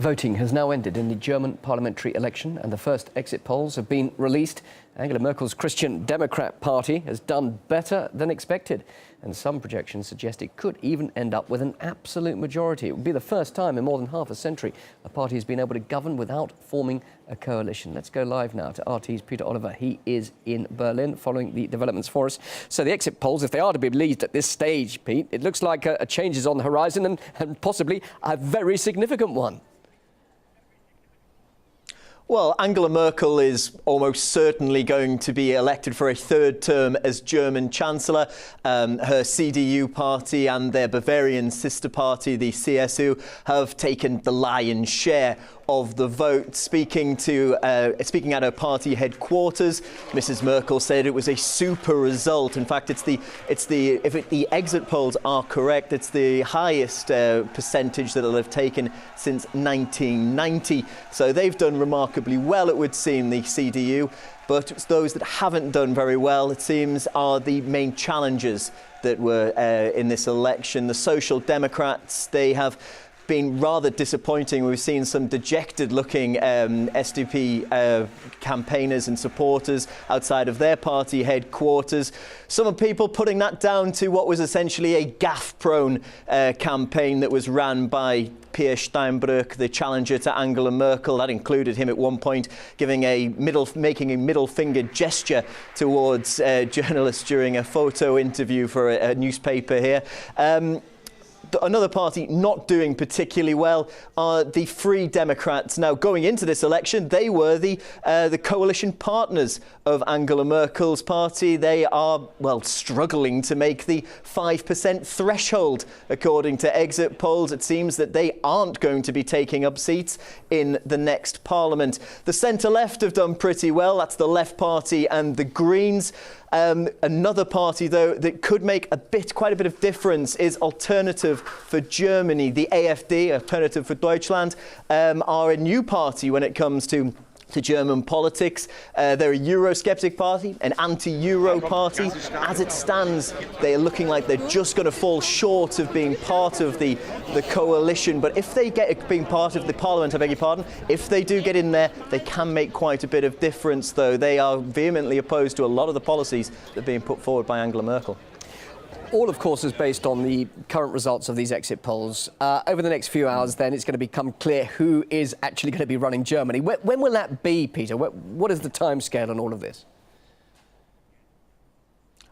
Voting has now ended in the German parliamentary election and the first exit polls have been released. Angela Merkel's Christian Democrat Party has done better than expected, and some projections suggest it could even end up with an absolute majority. It would be the first time in more than half a century a party has been able to govern without forming a coalition. Let's go live now to RT's Peter Oliver. He is in Berlin following the developments for us. So the exit polls, if they are to be believed at this stage, Pete, it looks like a change is on the horizon and possibly a very significant one. Well, Angela Merkel is almost certainly going to be elected for a third term as German Chancellor. Her CDU party and their Bavarian sister party, the CSU, have taken the lion's share of the vote. Speaking at her party headquarters, Mrs. Merkel said it was a super result. In fact, if the exit polls are correct, it's the highest percentage that it'll have taken since 1990. So they've done remarkably well, it would seem, the CDU. But it's those that haven't done very well, it seems, are the main challengers that were in this election. The Social Democrats, they have been rather disappointing. We've seen some dejected-looking SDP campaigners and supporters outside of their party headquarters. Some people putting that down to what was essentially a gaffe-prone campaign that was ran by Peer Steinbrück, the challenger to Angela Merkel. That included him at one point making a middle finger gesture towards journalists during a photo interview for a newspaper here. Another party not doing particularly well are the Free Democrats. Now, going into this election, they were the coalition partners of Angela Merkel's party. They are, well, struggling to make the 5% threshold, according to exit polls. It seems that they aren't going to be taking up seats in the next parliament. The centre-left have done pretty well. That's the Left Party and the Greens. Another party, though, that could make quite a bit of difference is Alternative for Germany. The AfD, Alternative for Deutschland, are a new party when it comes to German politics. They're a Eurosceptic party, an anti-Euro party. As it stands, they are looking like they're just going to fall short of being part of the coalition. But if they get being part of the parliament, I beg your pardon, if they do get in there, they can make quite a bit of difference, though. They are vehemently opposed to a lot of the policies that are being put forward by Angela Merkel. All, of course, is based on the current results of these exit polls. Over the next few hours, then, it's going to become clear who is actually going to be running Germany. When will that be, Peter? What is the timescale on all of this?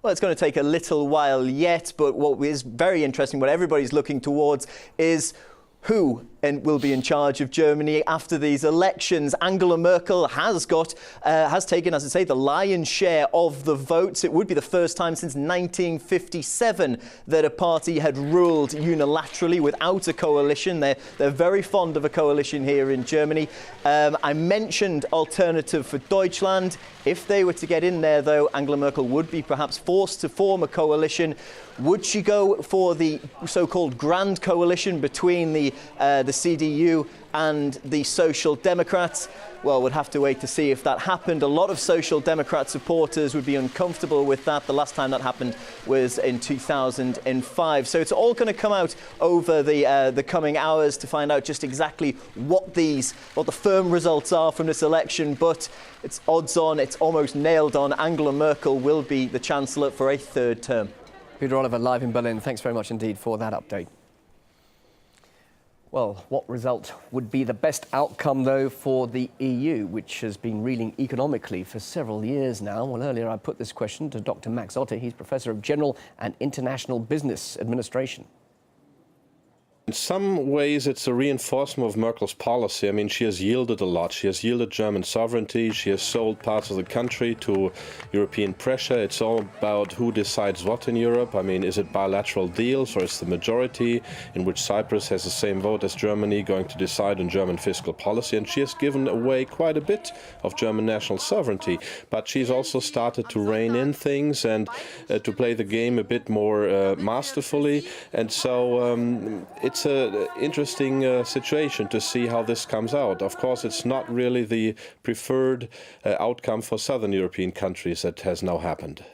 Well, it's going to take a little while yet, but what is very interesting, what everybody's looking towards, is who will be in charge of Germany after these elections. Angela Merkel has taken, as I say, the lion's share of the votes. It would be the first time since 1957 that a party had ruled unilaterally without a coalition. They're very fond of a coalition here in Germany. I mentioned Alternative for Deutschland. If they were to get in there, though, Angela Merkel would be perhaps forced to form a coalition. Would she go for the so-called grand coalition between the CDU and the Social Democrats? Well, we'd have to wait to see if that happened. A lot of Social Democrat supporters would be uncomfortable with that. The last time that happened was in 2005. So it's all going to come out over the coming hours to find out just exactly what the firm results are from this election. But it's odds on, it's almost nailed on. Angela Merkel will be the Chancellor for a third term. Peter Oliver, live in Berlin. Thanks very much indeed for that update. Well, what result would be the best outcome, though, for the EU, which has been reeling economically for several years now? Well, earlier I put this question to Dr. Max Otte. He's Professor of General and International Business Administration. In some ways, it's a reinforcement of Merkel's policy. I mean, she has yielded a lot. She has yielded German sovereignty. She has sold parts of the country to European pressure. It's all about who decides what in Europe. I mean, is it bilateral deals or is the majority, in which Cyprus has the same vote as Germany, going to decide on German fiscal policy? And she has given away quite a bit of German national sovereignty. But she's also started to rein in things and to play the game a bit more masterfully. And so it's an interesting situation to see how this comes out. Of course, it's not really the preferred outcome for southern European countries that has now happened.